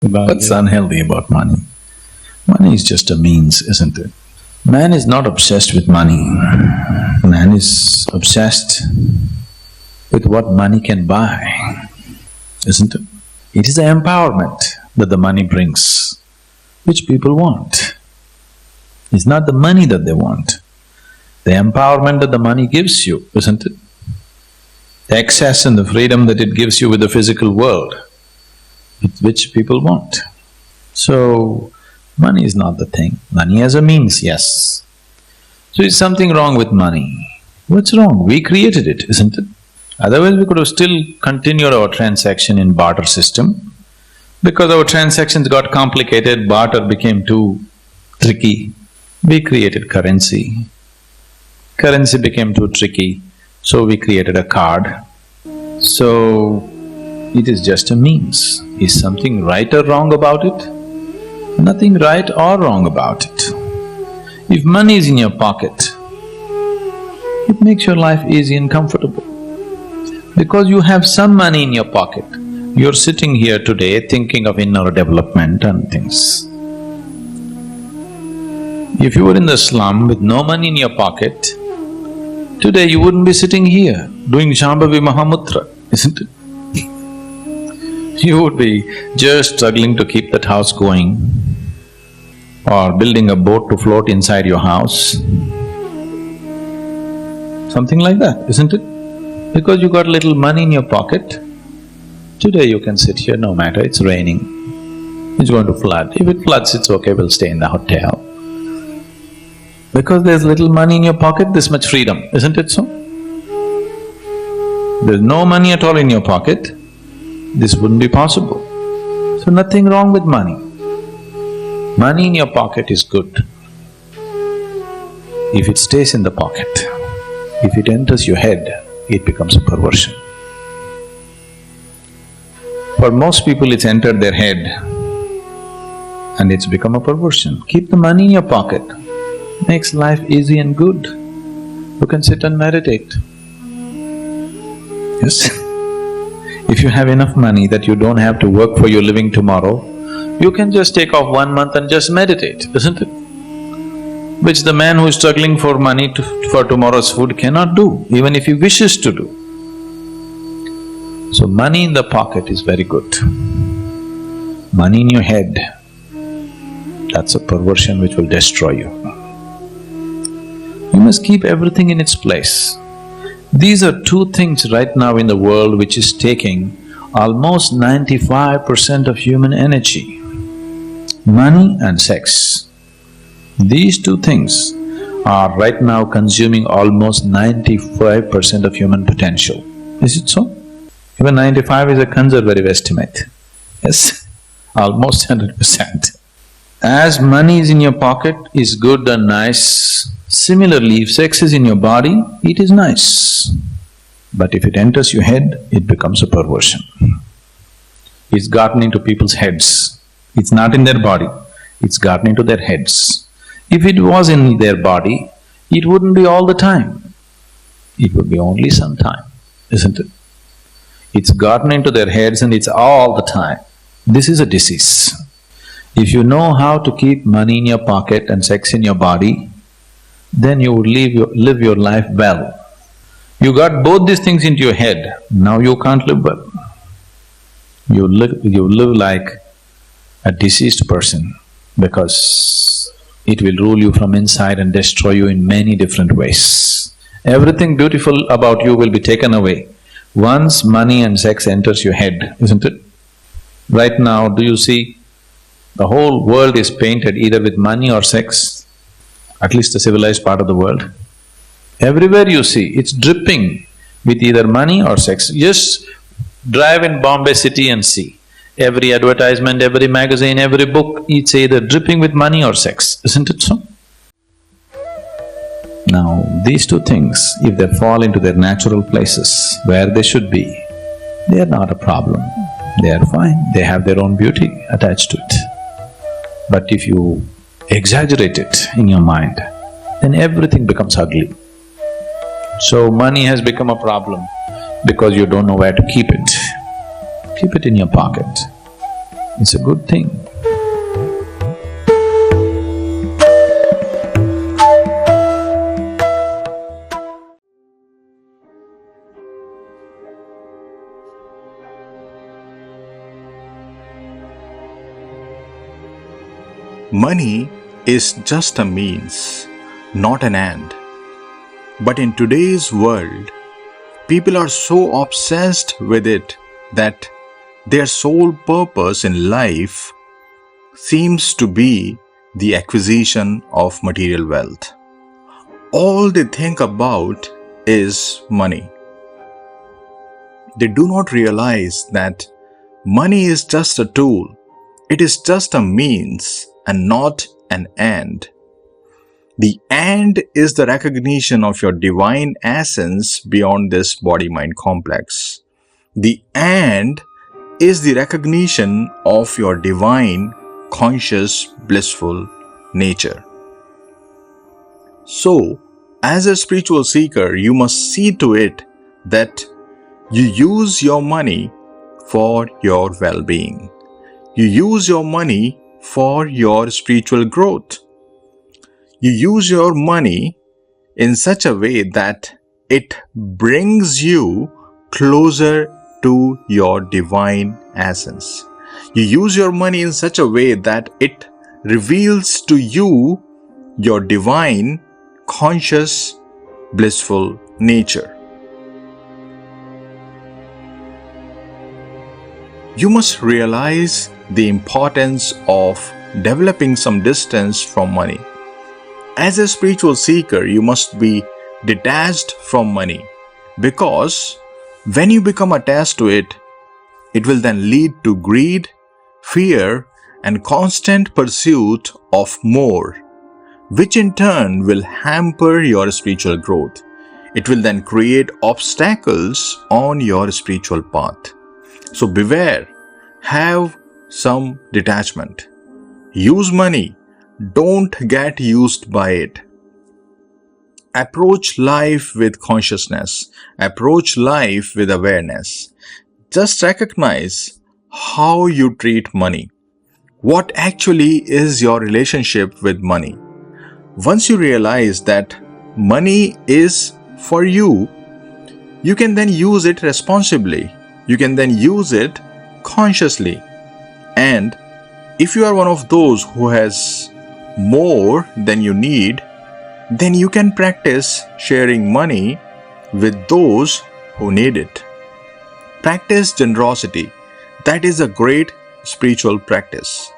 What's unhealthy about money? Money is just a means, isn't it? Man is not obsessed with money. Man is obsessed with what money can buy, isn't it? It is the empowerment that the money brings, which people want. It's not the money that they want, the empowerment that the money gives you, isn't it? The access and the freedom that it gives you with the physical world, which people want. So, money is not the thing. Money as a means, yes. So is something wrong with money? What's wrong? We created it, isn't it? Otherwise we could have still continued our transaction in barter system. Because our transactions got complicated, barter became too tricky. We created currency. Currency became too tricky, so we created a card. So, it is just a means. Is something right or wrong about it? Nothing right or wrong about it. If money is in your pocket, it makes your life easy and comfortable. Because you have some money in your pocket, you're sitting here today thinking of inner development and things. If you were in the slum with no money in your pocket, today you wouldn't be sitting here doing Shambhavi Mahamudra, isn't it? You would be just struggling to keep that house going, or building a boat to float inside your house. Something like that, isn't it? Because you got little money in your pocket, today you can sit here no matter, it's raining, it's going to flood. If it floods, it's okay, we'll stay in the hotel. Because there's little money in your pocket, this much freedom, isn't it so? There's no money at all in your pocket, this wouldn't be possible. So nothing wrong with money. Money in your pocket is good. If it stays in the pocket, if it enters your head, it becomes a perversion. For most people, it's entered their head and it's become a perversion. Keep the money in your pocket, makes life easy and good. You can sit and meditate. Yes? If you have enough money that you don't have to work for your living tomorrow, you can just take off 1 month and just meditate, isn't it? Which the man who is struggling for money for tomorrow's food cannot do, even if he wishes to do. So money in the pocket is very good. Money in your head, that's a perversion which will destroy you. You must keep everything in its place. These are two things right now in the world which is taking almost 95% of human energy. Money and sex. These two things are right now consuming almost 95% of human potential. Is it so? Even 95 is a conservative estimate. Yes, almost 100%. As money is in your pocket is good and nice, similarly if sex is in your body, it is nice. But if it enters your head, it becomes a perversion. It's gotten into people's heads. It's not in their body, it's gotten into their heads. If it was in their body, it wouldn't be all the time. It would be only some time, isn't it? It's gotten into their heads and it's all the time. This is a disease. If you know how to keep money in your pocket and sex in your body, then you would live your life well. You got both these things into your head, now you can't live well. You live like a diseased person because it will rule you from inside and destroy you in many different ways. Everything beautiful about you will be taken away once money and sex enters your head, isn't it? Right now, do you see the whole world is painted either with money or sex, at least the civilized part of the world. Everywhere you see, it's dripping with either money or sex. Just drive in Bombay city and see. Every advertisement, every magazine, every book, it's either dripping with money or sex, isn't it so? Now, these two things, if they fall into their natural places where they should be, they are not a problem. They are fine, they have their own beauty attached to it. But if you exaggerate it in your mind, then everything becomes ugly. So money has become a problem because you don't know where to keep it. Keep it in your pocket. It's a good thing. Money is just a means, not an end. But in today's world, people are so obsessed with it that their sole purpose in life seems to be the acquisition of material wealth. All they think about is money. They do not realize that money is just a tool. It is just a means and not an end. The end is the recognition of your divine essence beyond this body-mind complex. The end is the recognition of your divine, conscious, blissful nature. So, as a spiritual seeker, you must see to it that you use your money for your well-being. You use your money for your spiritual growth. You use your money in such a way that it brings you closer to your divine essence. You use your money in such a way that it reveals to you your divine, conscious, blissful nature. You must realize the importance of developing some distance from money. As a spiritual seeker, you must be detached from money, because when you become attached to it, it will then lead to greed, fear, and constant pursuit of more, which in turn will hamper your spiritual growth. It will then create obstacles on your spiritual path. So beware, have some detachment. Use money, don't get used by it. Approach life with consciousness. Approach life with awareness. Just recognize how you treat money. What actually is your relationship with money? Once you realize that money is for you, you can then use it responsibly. You can then use it consciously. And if you are one of those who has more than you need, then you can practice sharing money with those who need it. Practice generosity. That is a great spiritual practice.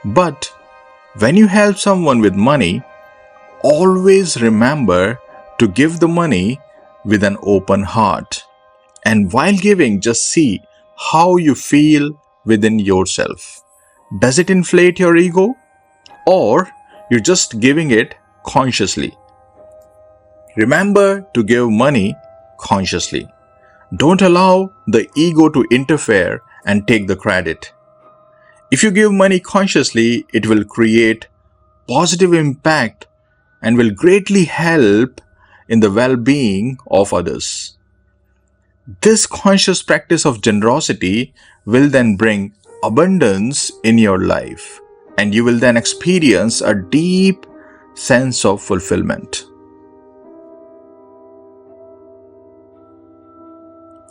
But when you help someone with money, always remember to give the money with an open heart. And while giving, just see how you feel within yourself. Does it inflate your ego? Or you're just giving it consciously? Remember to give money consciously. Don't allow the ego to interfere and take the credit. If you give money consciously, it will create positive impact and will greatly help in the well-being of others. This conscious practice of generosity will then bring abundance in your life, and you will then experience a deep sense of fulfillment.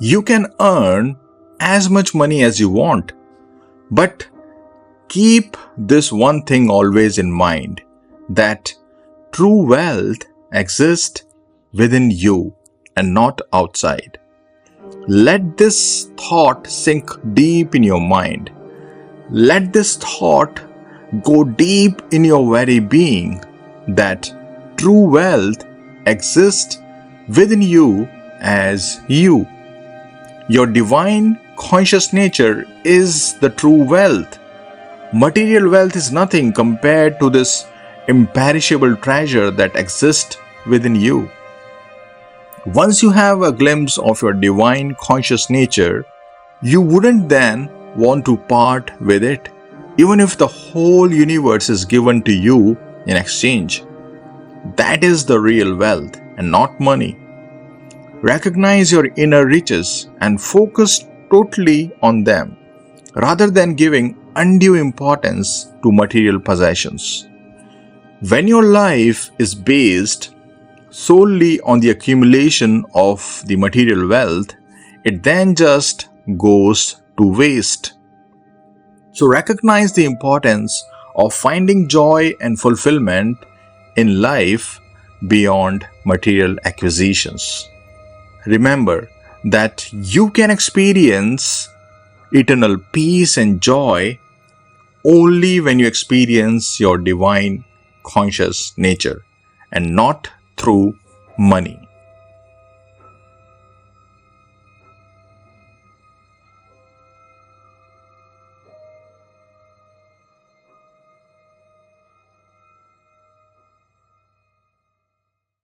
You can earn as much money as you want, but keep this one thing always in mind, that true wealth exists within you and not outside. Let this thought sink deep in your mind. Let this thought go deep in your very being, that true wealth exists within you as you. Your divine conscious nature is the true wealth. Material wealth is nothing compared to this imperishable treasure that exists within you. Once you have a glimpse of your divine conscious nature, you wouldn't then want to part with it, even if the whole universe is given to you in exchange. That is the real wealth and not money. Recognize your inner riches and focus totally on them, rather than giving undue importance to material possessions. When your life is based solely on the accumulation of the material wealth, it then just goes to waste. So recognize the importance of finding joy and fulfillment in life beyond material acquisitions. Remember that you can experience eternal peace and joy only when you experience your divine conscious nature and not through money.